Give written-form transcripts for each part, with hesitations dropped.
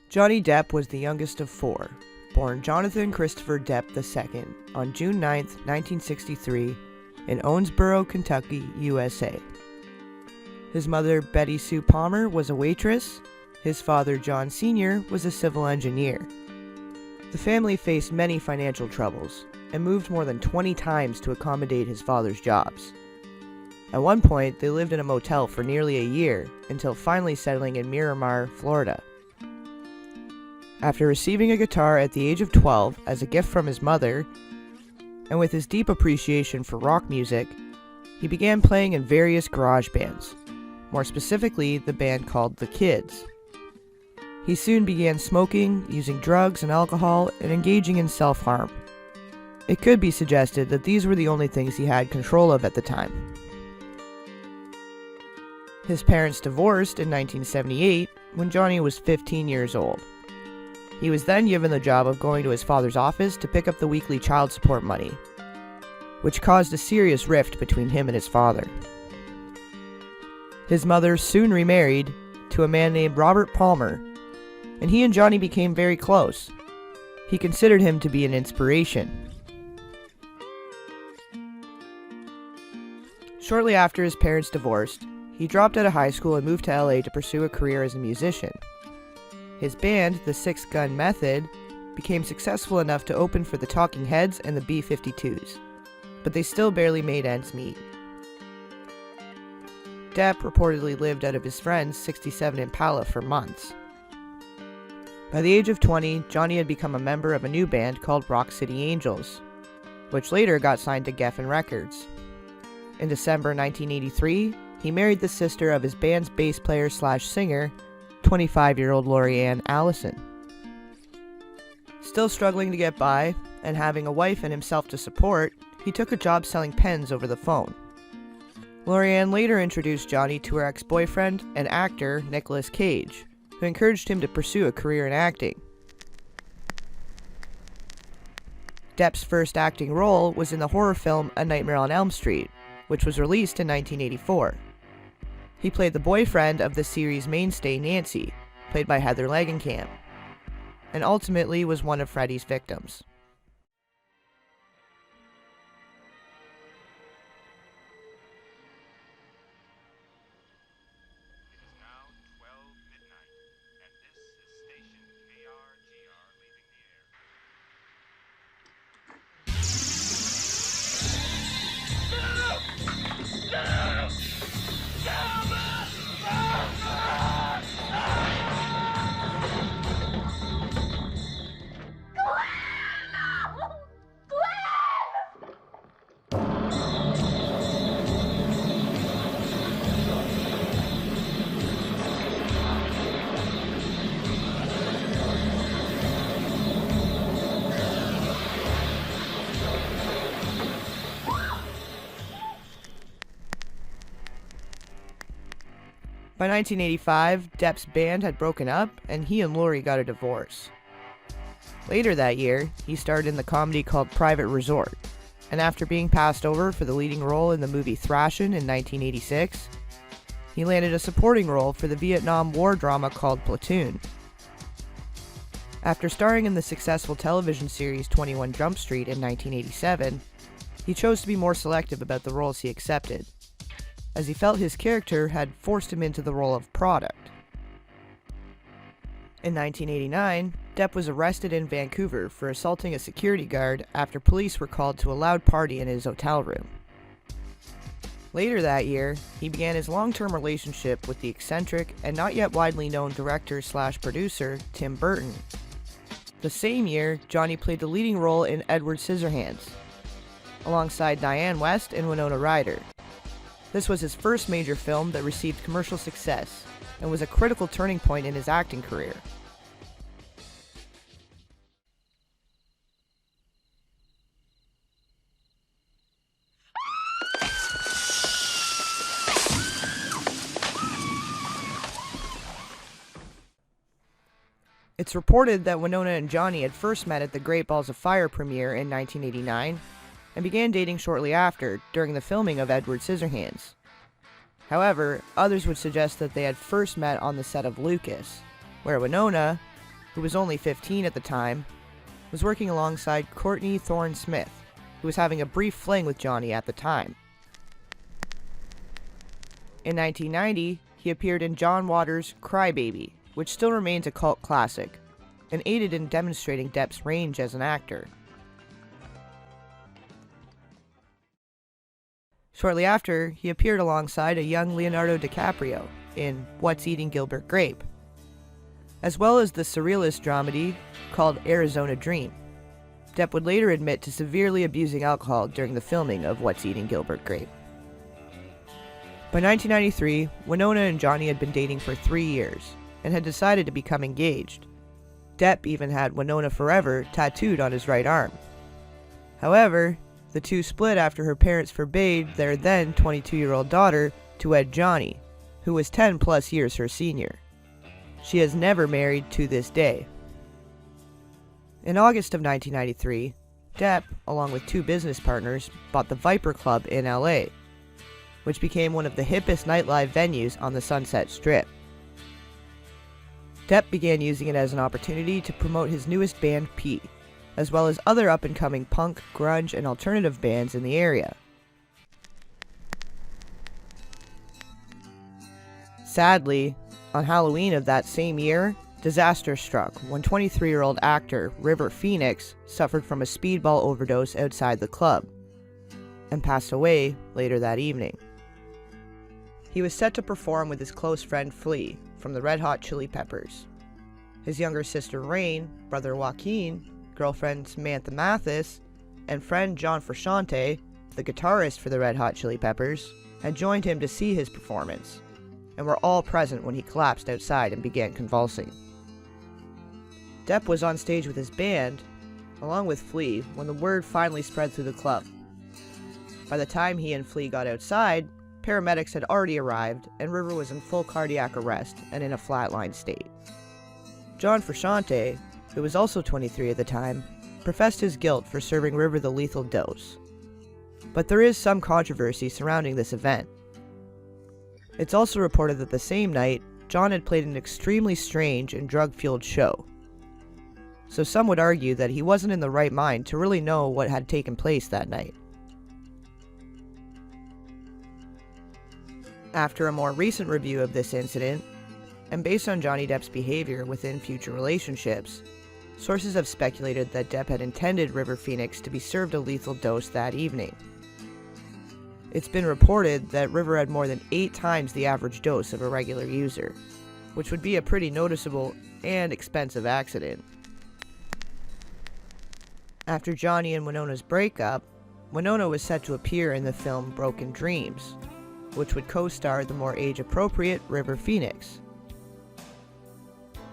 Johnny Depp was the youngest of four, born Jonathan Christopher Depp II on June 9, 1963, in Owensboro, Kentucky, USA. His mother, Betty Sue Palmer, was a waitress. His father, John Sr., was a civil engineer. The family faced many financial troubles and moved more than 20 times to accommodate his father's jobs. At one point, they lived in a motel for nearly a year until finally settling in Miramar, Florida. After receiving a guitar at the age of 12 as a gift from his mother, and with his deep appreciation for rock music, he began playing in various garage bands, more specifically the band called The Kids. He soon began smoking, using drugs and alcohol, and engaging in self-harm. It could be suggested that these were the only things he had control of at the time. His parents divorced in 1978 when Johnny was 15 years old. He was then given the job of going to his father's office to pick up the weekly child support money, which caused a serious rift between him and his father. His mother soon remarried to a man named Robert Palmer, and he and Johnny became very close. He considered him to be an inspiration. Shortly after his parents divorced, he dropped out of high school and moved to LA to pursue a career as a musician. His band, the Six Gun Method, became successful enough to open for the Talking Heads and the B-52s, but they still barely made ends meet. Depp reportedly lived out of his friend's '67 Impala for months. By the age of 20, Johnny had become a member of a new band called Rock City Angels, which later got signed to Geffen Records. In December 1983, he married the sister of his band's bass player/singer, 25-year-old Lori-Ann Allison. Still struggling to get by, and having a wife and himself to support, he took a job selling pens over the phone. Lori-Ann later introduced Johnny to her ex-boyfriend and actor Nicolas Cage, who encouraged him to pursue a career in acting. Depp's first acting role was in the horror film A Nightmare on Elm Street, which was released in 1984. He played the boyfriend of the series' mainstay Nancy, played by Heather Langenkamp, and ultimately was one of Freddy's victims. It is now 12 midnight, and this is station KRGR leaving the air. By 1985, Depp's band had broken up, and he and Lori got a divorce. Later that year, he starred in the comedy called Private Resort, and after being passed over for the leading role in the movie Thrashin' in 1986, he landed a supporting role for the Vietnam War drama called Platoon. After starring in the successful television series 21 Jump Street in 1987, he chose to be more selective about the roles he accepted, as he felt his character had forced him into the role of product. In 1989, Depp was arrested in Vancouver for assaulting a security guard after police were called to a loud party in his hotel room. Later that year, he began his long-term relationship with the eccentric and not yet widely known director/producer Tim Burton. The same year, Johnny played the leading role in Edward Scissorhands, alongside Diane West and Winona Ryder. This was his first major film that received commercial success, and was a critical turning point in his acting career. It's reported that Winona and Johnny had first met at the Great Balls of Fire premiere in 1989, and began dating shortly after, during the filming of Edward Scissorhands. However, others would suggest that they had first met on the set of Lucas, where Winona, who was only 15 at the time, was working alongside Courtney Thorne Smith, who was having a brief fling with Johnny at the time. In 1990, he appeared in John Waters' Crybaby, which still remains a cult classic, and aided in demonstrating Depp's range as an actor. Shortly after, he appeared alongside a young Leonardo DiCaprio in What's Eating Gilbert Grape, as well as the surrealist dramedy called Arizona Dream. Depp would later admit to severely abusing alcohol during the filming of What's Eating Gilbert Grape. By 1993, Winona and Johnny had been dating for 3 years, and had decided to become engaged. Depp even had Winona Forever tattooed on his right arm. However, the two split after her parents forbade their then 22-year-old daughter to wed Johnny, who was 10 plus years her senior. She has never married to this day. In August of 1993, Depp, along with 2 business partners, bought the Viper Club in LA, which became one of the hippest nightlife venues on the Sunset Strip. Depp began using it as an opportunity to promote his newest band, P, as well as other up-and-coming punk, grunge, and alternative bands in the area. Sadly, on Halloween of that same year, disaster struck when 23-year-old actor River Phoenix suffered from a speedball overdose outside the club, and passed away later that evening. He was set to perform with his close friend Flea from the Red Hot Chili Peppers, his younger sister Rain, brother Joaquin, girlfriend Samantha Mathis, and friend John Frusciante, the guitarist for the Red Hot Chili Peppers, had joined him to see his performance, and were all present when he collapsed outside and began convulsing. Depp was on stage with his band, along with Flea, when the word finally spread through the club. By the time he and Flea got outside, paramedics had already arrived, and River was in full cardiac arrest and in a flatline state. John Frusciante, who was also 23 at the time, professed his guilt for serving River the lethal dose. But there is some controversy surrounding this event. It's also reported that the same night, John had played an extremely strange and drug-fueled show. So some would argue that he wasn't in the right mind to really know what had taken place that night. After a more recent review of this incident, and based on Johnny Depp's behavior within future relationships, sources have speculated that Depp had intended River Phoenix to be served a lethal dose that evening. It's been reported that River had more than 8 times the average dose of a regular user, which would be a pretty noticeable and expensive accident. After Johnny and Winona's breakup, Winona was set to appear in the film Broken Dreams, which would co-star the more age-appropriate River Phoenix.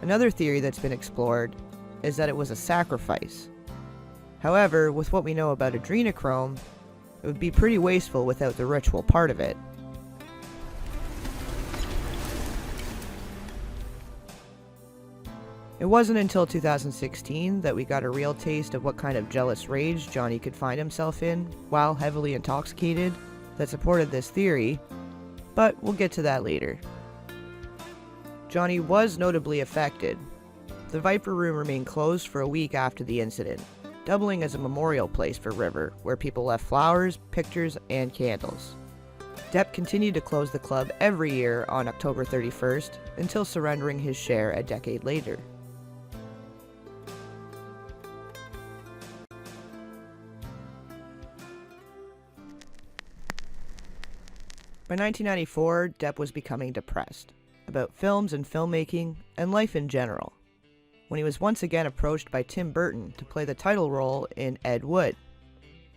Another theory that's been explored is that it was a sacrifice. However, with what we know about adrenochrome, it would be pretty wasteful without the ritual part of it. It wasn't until 2016 that we got a real taste of what kind of jealous rage Johnny could find himself in while heavily intoxicated that supported this theory, but we'll get to that later. Johnny was notably affected. The Viper Room remained closed for a week after the incident, doubling as a memorial place for River, where people left flowers, pictures, and candles. Depp continued to close the club every year on October 31st until surrendering his share a decade later. By 1994, Depp was becoming depressed about films and filmmaking and life in general, when he was once again approached by Tim Burton to play the title role in Ed Wood.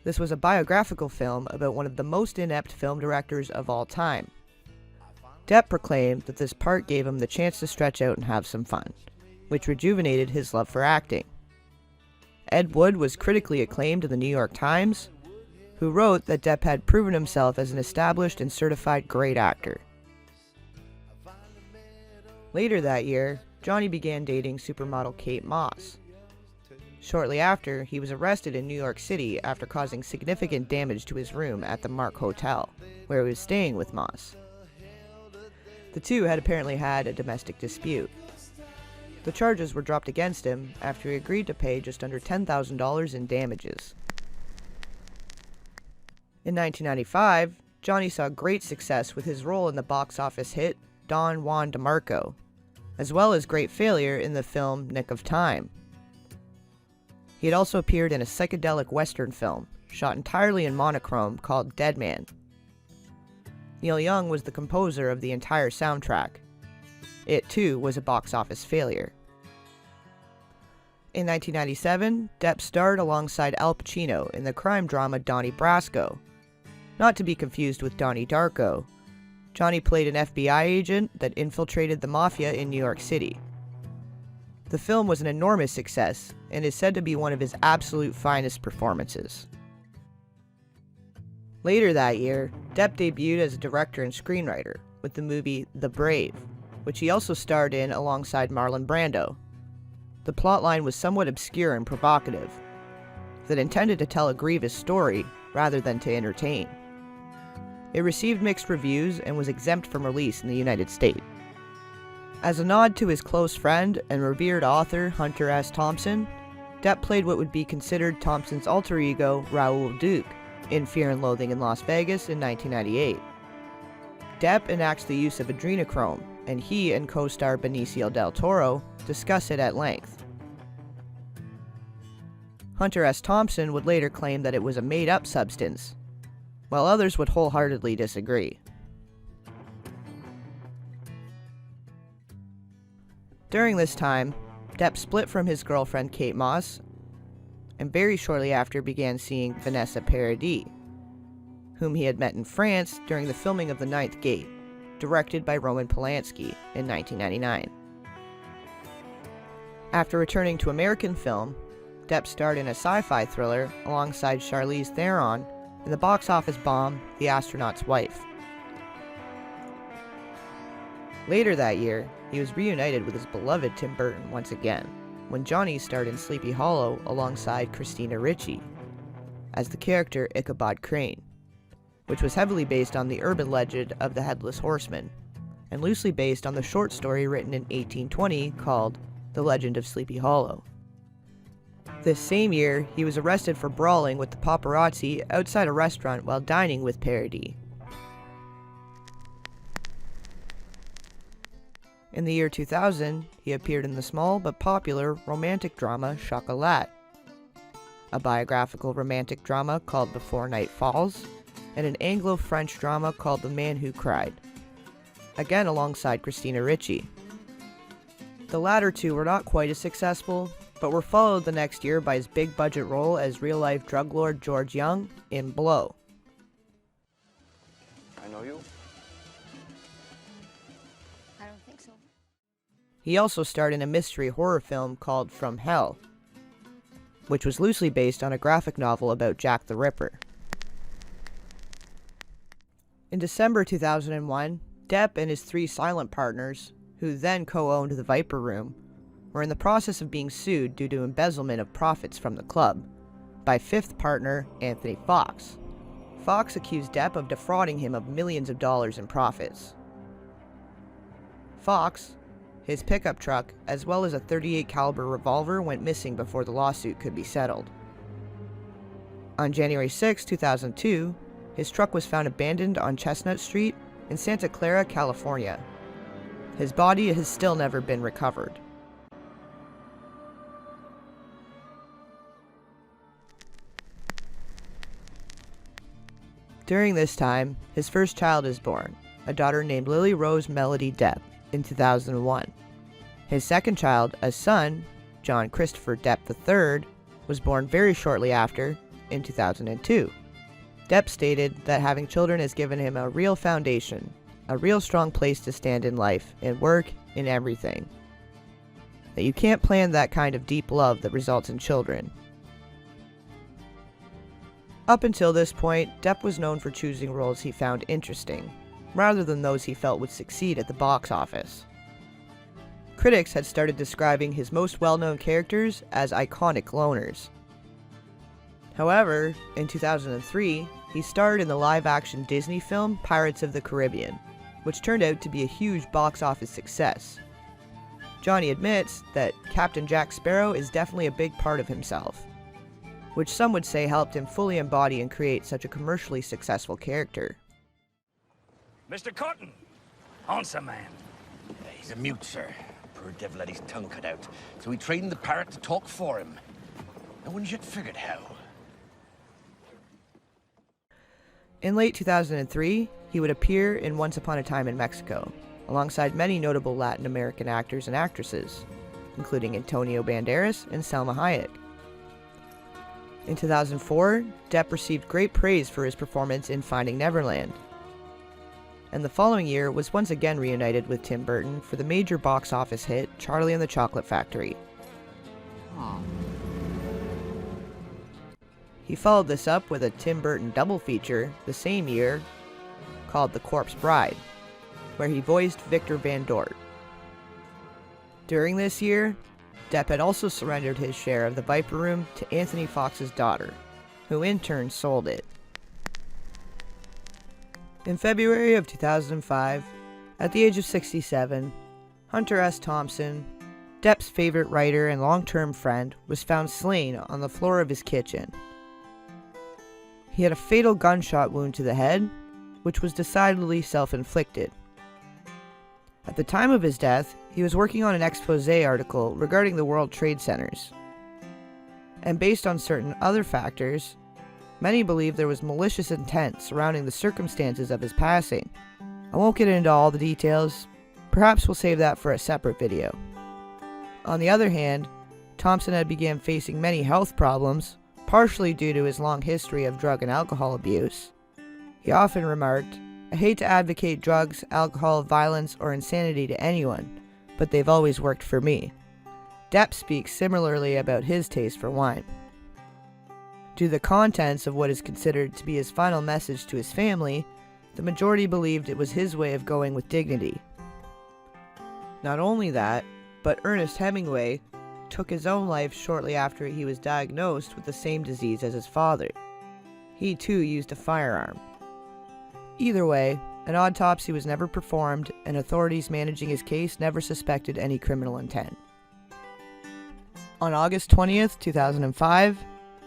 This was a biographical film about one of the most inept film directors of all time. Depp proclaimed that this part gave him the chance to stretch out and have some fun, which rejuvenated his love for acting. Ed Wood was critically acclaimed in the New York Times, who wrote that Depp had proven himself as an established and certified great actor. Later that year, Johnny began dating supermodel Kate Moss. Shortly after, he was arrested in New York City after causing significant damage to his room at the Mark Hotel, where he was staying with Moss. The two had apparently had a domestic dispute. The charges were dropped against him after he agreed to pay just under $10,000 in damages. In 1995, Johnny saw great success with his role in the box office hit Don Juan DeMarco, as well as great failure in the film Nick of Time. He had also appeared in a psychedelic Western film, shot entirely in monochrome, called Dead Man. Neil Young was the composer of the entire soundtrack. It, too, was a box office failure. In 1997, Depp starred alongside Al Pacino in the crime drama Donnie Brasco. Not to be confused with Donnie Darko, Johnny played an FBI agent that infiltrated the mafia in New York City. The film was an enormous success and is said to be one of his absolute finest performances. Later that year, Depp debuted as a director and screenwriter with the movie The Brave, which he also starred in alongside Marlon Brando. The plotline was somewhat obscure and provocative, that intended to tell a grievous story rather than to entertain. It received mixed reviews and was exempt from release in the United States. As a nod to his close friend and revered author Hunter S. Thompson, Depp played what would be considered Thompson's alter ego, Raoul Duke, in Fear and Loathing in Las Vegas in 1998. Depp enacts the use of adrenochrome, and he and co-star Benicio del Toro discuss it at length. Hunter S. Thompson would later claim that it was a made-up substance, while others would wholeheartedly disagree. During this time, Depp split from his girlfriend Kate Moss, and very shortly after began seeing Vanessa Paradis, whom he had met in France during the filming of The Ninth Gate, directed by Roman Polanski in 1999. After returning to American film, Depp starred in a sci-fi thriller alongside Charlize Theron in the box office bomb The Astronaut's Wife. Later that year, he was reunited with his beloved Tim Burton once again, when Johnny starred in Sleepy Hollow alongside Christina Ricci as the character Ichabod Crane, which was heavily based on the urban legend of the Headless Horseman, and loosely based on the short story written in 1820 called The Legend of Sleepy Hollow. This same year, he was arrested for brawling with the paparazzi outside a restaurant while dining with Paradis. In the year 2000, he appeared in the small but popular romantic drama Chocolat, a biographical romantic drama called Before Night Falls, and an Anglo-French drama called The Man Who Cried, again alongside Christina Ricci. The latter two were not quite as successful, but were followed the next year by his big-budget role as real-life drug lord George Young in Blow. I know you. I don't think so. He also starred in a mystery horror film called From Hell, which was loosely based on a graphic novel about Jack the Ripper. In December 2001, Depp and his three silent partners, who then co-owned the Viper Room, were in the process of being sued due to embezzlement of profits from the club by fifth partner Anthony Fox. Fox accused Depp of defrauding him of millions of dollars in profits. Fox, his pickup truck, as well as a .38 caliber revolver went missing before the lawsuit could be settled. On January 6, 2002, his truck was found abandoned on Chestnut Street in Santa Clara, California. His body has still never been recovered. During this time, his first child is born, a daughter named Lily Rose Melody Depp, in 2001. His second child, a son, John Christopher Depp III, was born very shortly after, in 2002. Depp stated that having children has given him a real foundation, a real strong place to stand in life, in work, in everything. That you can't plan that kind of deep love that results in children. Up until this point, Depp was known for choosing roles he found interesting, rather than those he felt would succeed at the box office. critics had started describing his most well-known characters as iconic loners. However, in 2003, he starred in the live-action Disney film Pirates of the Caribbean, which turned out to be a huge box office success. Johnny admits that Captain Jack Sparrow is definitely a big part of himself, which some would say helped him fully embody and create such a commercially successful character. Mr. Cotton, answer man. He's a mute, sir. Poor devil had his tongue cut out, so he trained the parrot to talk for him. No one yet figured how. In late 2003, he would appear in Once Upon a Time in Mexico, alongside many notable Latin American actors and actresses, including Antonio Banderas and Salma Hayek. In 2004, Depp received great praise for his performance in Finding Neverland, and the following year was once again reunited with Tim Burton for the major box office hit Charlie and the Chocolate Factory. He followed this up with a Tim Burton double feature the same year called The Corpse Bride, where he voiced Victor Van Dort. During this year, Depp had also surrendered his share of the Viper Room to Anthony Fox's daughter, who in turn sold it. In February of 2005, at the age of 67, Hunter S. Thompson, Depp's favorite writer and long-term friend, was found slain on the floor of his kitchen. He had a fatal gunshot wound to the head, which was decidedly self-inflicted. At the time of his death, he was working on an expose article regarding the World Trade Centers. And based on certain other factors, many believe there was malicious intent surrounding the circumstances of his passing. I won't get into all the details, perhaps we'll save that for a separate video. On the other hand, Thompson had begun facing many health problems, partially due to his long history of drug and alcohol abuse. He often remarked, "I hate to advocate drugs, alcohol, violence, or insanity to anyone, but they've always worked for me." Depp speaks similarly about his taste for wine. Due to the contents of what is considered to be his final message to his family, the majority believed it was his way of going with dignity. Not only that, but Ernest Hemingway took his own life shortly after he was diagnosed with the same disease as his father. He too used a firearm. Either way, an autopsy was never performed, and authorities managing his case never suspected any criminal intent. On August 20th, 2005,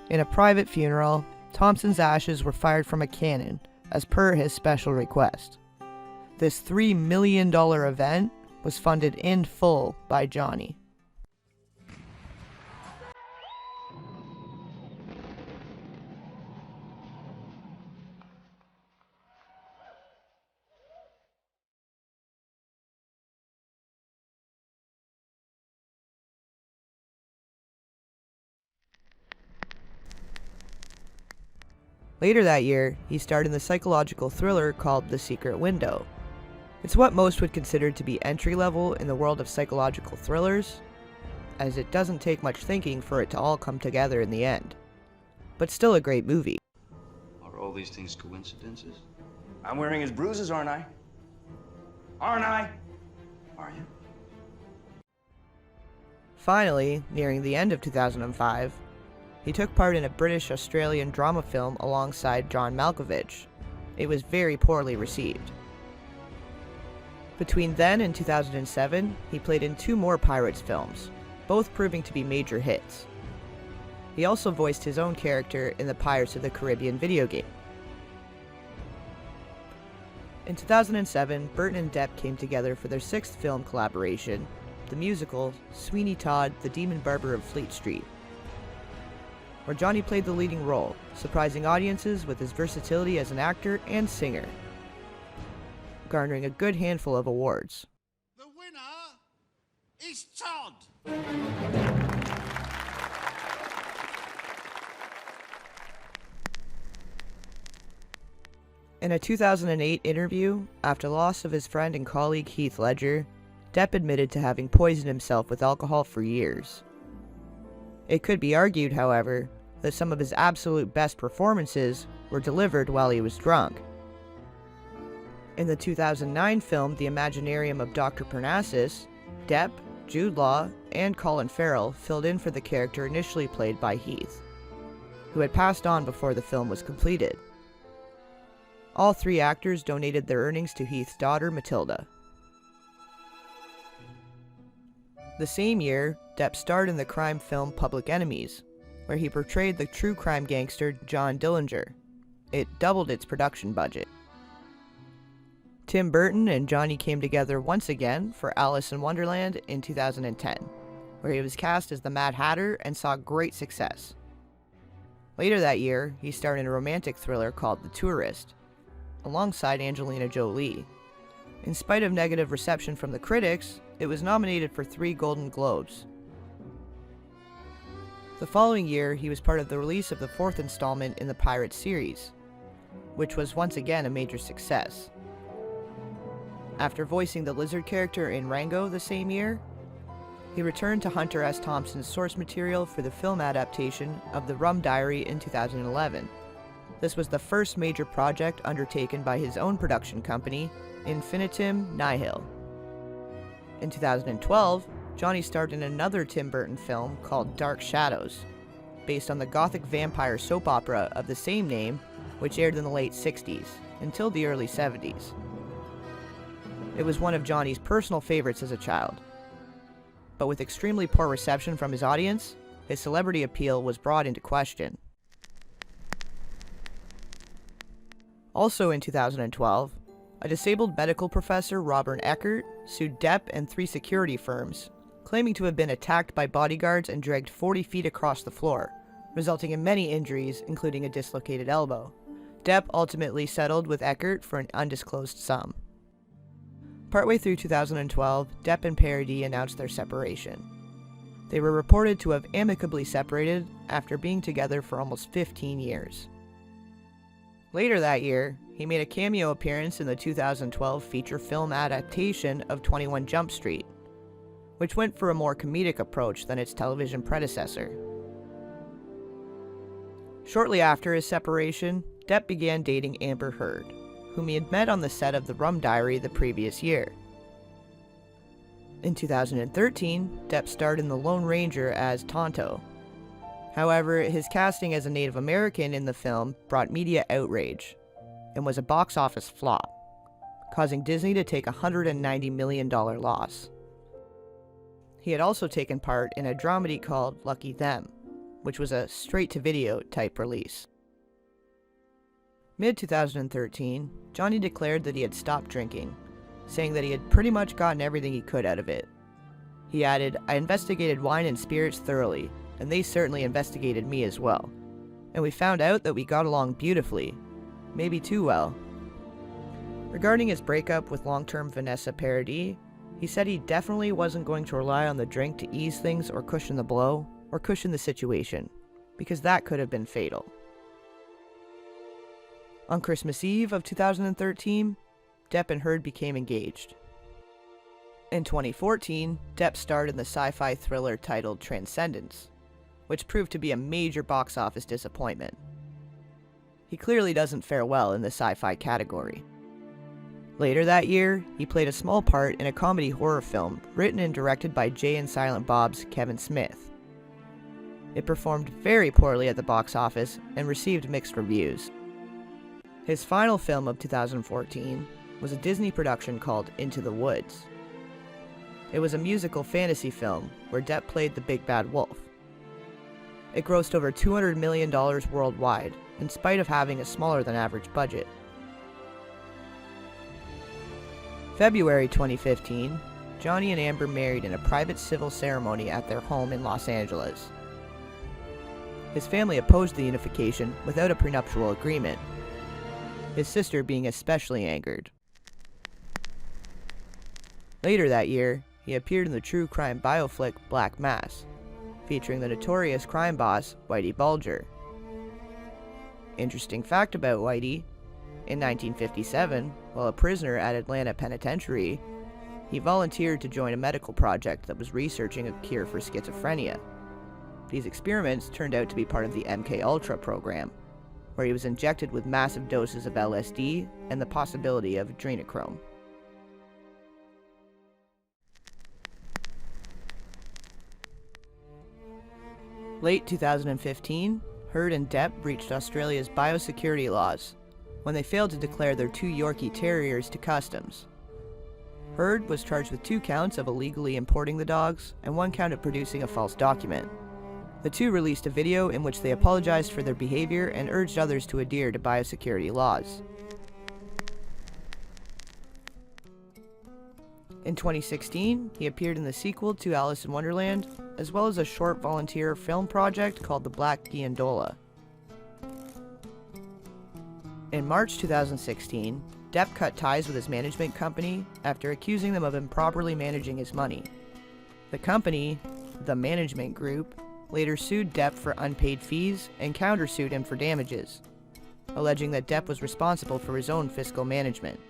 in a private funeral, Thompson's ashes were fired from a cannon, as per his special request. This $3 million event was funded in full by Johnny. Later that year, he starred in the psychological thriller called The Secret Window. It's what most would consider to be entry-level in the world of psychological thrillers, as it doesn't take much thinking for it to all come together in the end. But still a great movie. Are all these things coincidences? I'm wearing his bruises, aren't I? Aren't I? Are you? Finally, nearing the end of 2005, he took part in a British-Australian drama film alongside John Malkovich. It was very poorly received. Between then and 2007, he played in 2 more Pirates films, both proving to be major hits. He also voiced his own character in the Pirates of the Caribbean video game. In 2007, Burton and Depp came together for their 6th film collaboration, the musical Sweeney Todd, the Demon Barber of Fleet Street, where Johnny played the leading role, surprising audiences with his versatility as an actor and singer, garnering a good handful of awards. The winner is Todd. In a 2008 interview, after the loss of his friend and colleague Heath Ledger, Depp admitted to having poisoned himself with alcohol for years. It could be argued, however, that some of his absolute best performances were delivered while he was drunk. In the 2009 film The Imaginarium of Dr. Parnassus, Depp, Jude Law, and Colin Farrell filled in for the character initially played by Heath, who had passed on before the film was completed. All three actors donated their earnings to Heath's daughter, Matilda. The same year, Depp starred in the crime film Public Enemies, where he portrayed the true crime gangster John Dillinger. It doubled its production budget. Tim Burton and Johnny came together once again for Alice in Wonderland in 2010, where he was cast as the Mad Hatter and saw great success. Later that year, he starred in a romantic thriller called The Tourist, alongside Angelina Jolie. In spite of negative reception from the critics, it was nominated for 3 Golden Globes. The following year, he was part of the release of the 4th installment in the Pirates series, which was once again a major success. After voicing the lizard character in Rango the same year, he returned to Hunter S. Thompson's source material for the film adaptation of The Rum Diary in 2011. This was the first major project undertaken by his own production company, Infinitum Nihil. In 2012, Johnny starred in another Tim Burton film called Dark Shadows, based on the gothic vampire soap opera of the same name, which aired in the late 60s until the early 70s. It was one of Johnny's personal favorites as a child. But with extremely poor reception from his audience, his celebrity appeal was brought into question. Also in 2012, a disabled medical professor, Robert Eckert, sued Depp and 3 security firms, claiming to have been attacked by bodyguards and dragged 40 feet across the floor, resulting in many injuries, including a dislocated elbow. Depp ultimately settled with Eckert for an undisclosed sum. Partway through 2012, Depp and Paradis announced their separation. They were reported to have amicably separated after being together for almost 15 years. Later that year, he made a cameo appearance in the 2012 feature film adaptation of 21 Jump Street, which went for a more comedic approach than its television predecessor. Shortly after his separation, Depp began dating Amber Heard, whom he had met on the set of The Rum Diary the previous year. In 2013, Depp starred in The Lone Ranger as Tonto. However, his casting as a Native American in the film brought media outrage and was a box office flop, causing Disney to take a $190 million loss. He had also taken part in a dramedy called Lucky Them, which was a straight-to-video type release. Mid-2013, Johnny declared that he had stopped drinking, saying that he had pretty much gotten everything he could out of it. He added, "I investigated wine and spirits thoroughly, and they certainly investigated me as well. And we found out that we got along beautifully, maybe too well." Regarding his breakup with long-term Vanessa Paradis, he said he definitely wasn't going to rely on the drink to ease things or cushion the blow, or cushion the situation, because that could have been fatal. On Christmas Eve of 2013, Depp and Heard became engaged. In 2014, Depp starred in the sci-fi thriller titled Transcendence, which proved to be a major box office disappointment. He clearly doesn't fare well in the sci-fi category. Later that year, he played a small part in a comedy horror film written and directed by Jay and Silent Bob's Kevin Smith. It performed very poorly at the box office and received mixed reviews. His final film of 2014 was a Disney production called Into the Woods. It was a musical fantasy film where Depp played the Big Bad Wolf. It grossed over $200 million worldwide, in spite of having a smaller than average budget. February 2015, Johnny and Amber married in a private civil ceremony at their home in Los Angeles. His family opposed the unification without a prenuptial agreement, his sister being especially angered. Later that year, he appeared in the true crime bioflick Black Mass, featuring the notorious crime boss Whitey Bulger. Interesting fact about Whitey: in 1957, while a prisoner at Atlanta Penitentiary, he volunteered to join a medical project that was researching a cure for schizophrenia. These experiments turned out to be part of the MKUltra program, where he was injected with massive doses of LSD and the possibility of adrenochrome. Late 2015, Heard and Depp breached Australia's biosecurity laws when they failed to declare their 2 Yorkie Terriers to customs. Heard was charged with 2 counts of illegally importing the dogs and 1 count of producing a false document. The 2 released a video in which they apologized for their behavior and urged others to adhere to biosecurity laws. In 2016, he appeared in the sequel to Alice in Wonderland, as well as a short volunteer film project called The Black Gondola. In March 2016, Depp cut ties with his management company after accusing them of improperly managing his money. The company, the Management Group, later sued Depp for unpaid fees and countersued him for damages, alleging that Depp was responsible for his own fiscal management.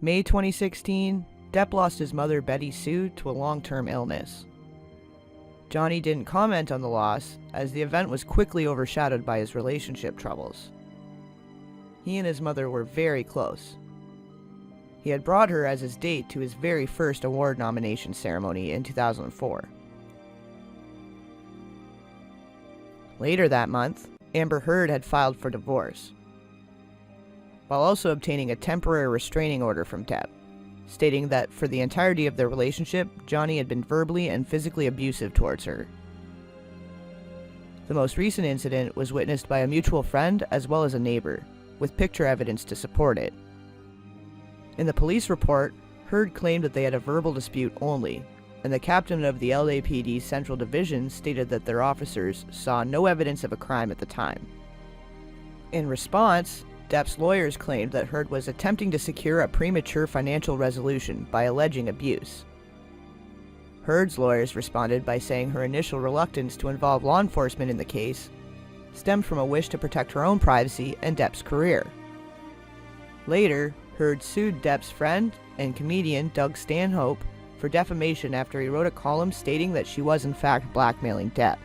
May 2016, Depp lost his mother Betty Sue to a long-term illness. Johnny didn't comment on the loss, as the event was quickly overshadowed by his relationship troubles. He and his mother were very close. He had brought her as his date to his very first award nomination ceremony in 2004. Later that month, Amber Heard had filed for divorce, while also obtaining a temporary restraining order from Depp, stating that for the entirety of their relationship, Johnny had been verbally and physically abusive towards her. The most recent incident was witnessed by a mutual friend as well as a neighbor, with picture evidence to support it. In the police report, Heard claimed that they had a verbal dispute only, and the captain of the LAPD Central Division stated that their officers saw no evidence of a crime at the time. In response, Depp's lawyers claimed that Heard was attempting to secure a premature financial resolution by alleging abuse. Heard's lawyers responded by saying her initial reluctance to involve law enforcement in the case stemmed from a wish to protect her own privacy and Depp's career. Later, Heard sued Depp's friend and comedian Doug Stanhope for defamation after he wrote a column stating that she was in fact blackmailing Depp.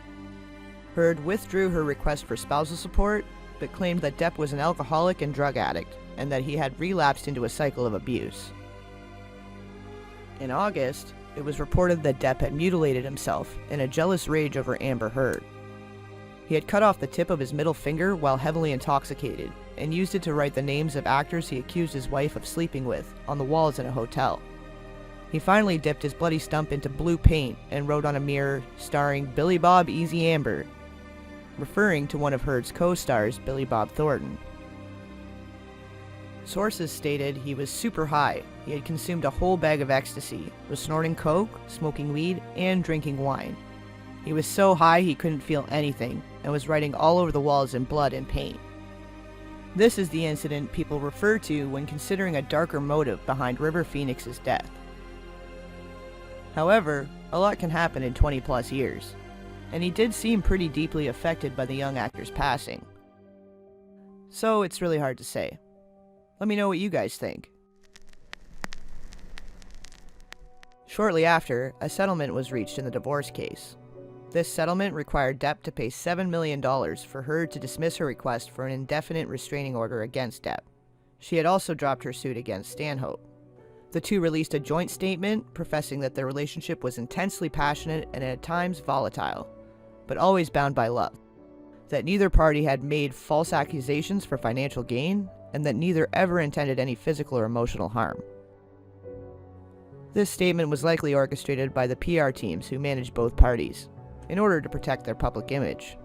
Heard withdrew her request for spousal support, but claimed that Depp was an alcoholic and drug addict, and that he had relapsed into a cycle of abuse. In August, it was reported that Depp had mutilated himself in a jealous rage over Amber Heard. He had cut off the tip of his middle finger while heavily intoxicated, and used it to write the names of actors he accused his wife of sleeping with on the walls in a hotel. He finally dipped his bloody stump into blue paint and wrote on a mirror, starring Billy Bob Easy Amber, referring to one of Heard's co-stars, Billy Bob Thornton. Sources stated he was super high. He had consumed a whole bag of ecstasy, was snorting coke, smoking weed, and drinking wine. He was so high he couldn't feel anything, and was writing all over the walls in blood and paint. This is the incident people refer to when considering a darker motive behind River Phoenix's death. However, a lot can happen in 20 plus years, and he did seem pretty deeply affected by the young actor's passing. So it's really hard to say. Let me know what you guys think. Shortly after, a settlement was reached in the divorce case. This settlement required Depp to pay $7 million for Heard to dismiss her request for an indefinite restraining order against Depp. She had also dropped her suit against Stanhope. The two released a joint statement professing that their relationship was intensely passionate and at times volatile, but always bound by love, that neither party had made false accusations for financial gain, and that neither ever intended any physical or emotional harm. This statement was likely orchestrated by the PR teams who managed both parties, in order to protect their public image.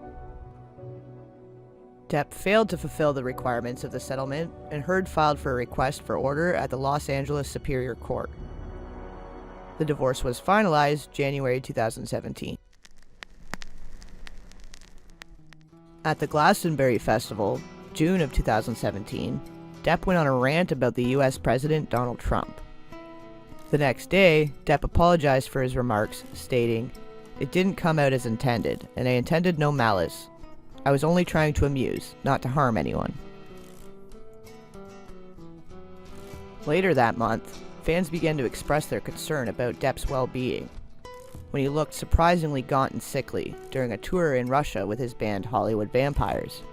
Depp failed to fulfill the requirements of the settlement, and Heard filed for a request for order at the Los Angeles Superior Court. The divorce was finalized January 2017. At the Glastonbury Festival, June of 2017, Depp went on a rant about the US President Donald Trump. The next day, Depp apologized for his remarks, stating, "It didn't come out as intended, and I intended no malice. I was only trying to amuse, not to harm anyone." Later that month, fans began to express their concern about Depp's well-being, when he looked surprisingly gaunt and sickly during a tour in Russia with his band Hollywood Vampires.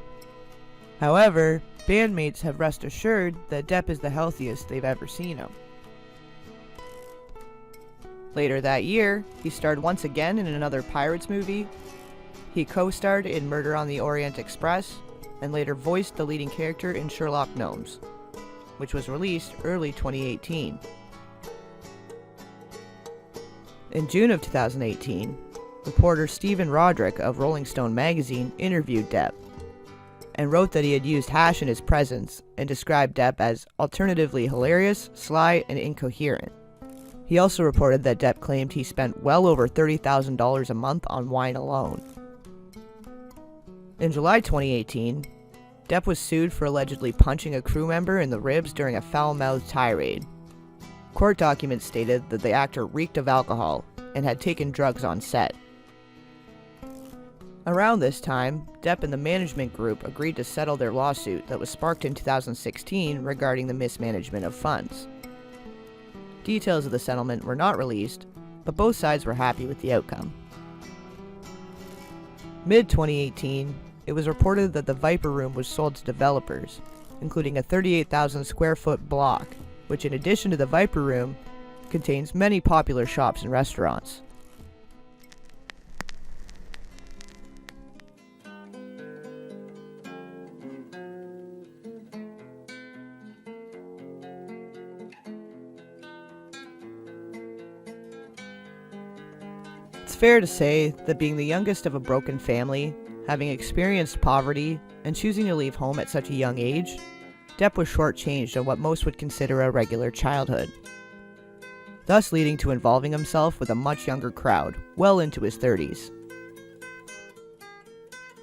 However, bandmates have rest assured that Depp is the healthiest they've ever seen him. Later that year, he starred once again in another Pirates movie. He co-starred in Murder on the Orient Express, and later voiced the leading character in Sherlock Gnomes, which was released early 2018. In June of 2018, reporter Stephen Roderick of Rolling Stone magazine interviewed Depp, and wrote that he had used hash in his presence and described Depp as alternatively hilarious, sly, and incoherent. He also reported that Depp claimed he spent well over $30,000 a month on wine alone. In July 2018, Depp was sued for allegedly punching a crew member in the ribs during a foul-mouthed tirade. Court documents stated that the actor reeked of alcohol and had taken drugs on set. Around this time, Depp and the management group agreed to settle their lawsuit that was sparked in 2016 regarding the mismanagement of funds. Details of the settlement were not released, but both sides were happy with the outcome. Mid-2018, it was reported that the Viper Room was sold to developers, including a 38,000 square foot block, which in addition to the Viper Room, contains many popular shops and restaurants. It's fair to say that being the youngest of a broken family, having experienced poverty, and choosing to leave home at such a young age, Depp was shortchanged on what most would consider a regular childhood, thus leading to involving himself with a much younger crowd, well into his 30s.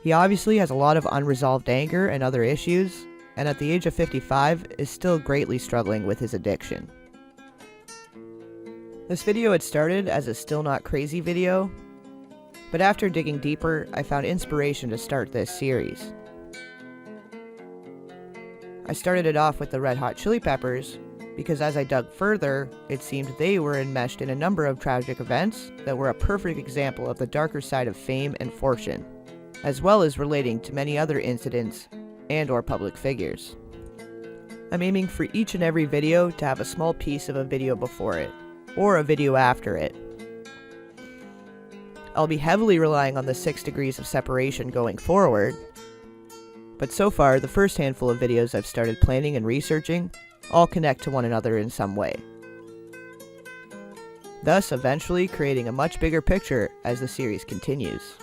He obviously has a lot of unresolved anger and other issues, and at the age of 55 is still greatly struggling with his addiction. This video had started as a Still Not Crazy video, but after digging deeper, I found inspiration to start this series. I started it off with the Red Hot Chili Peppers, because as I dug further, it seemed they were enmeshed in a number of tragic events that were a perfect example of the darker side of fame and fortune, as well as relating to many other incidents and/or public figures. I'm aiming for each and every video to have a small piece of a video before it, or a video after it. I'll be heavily relying on the 6 degrees of separation going forward, but so far the first handful of videos I've started planning and researching all connect to one another in some way, thus eventually creating a much bigger picture as the series continues.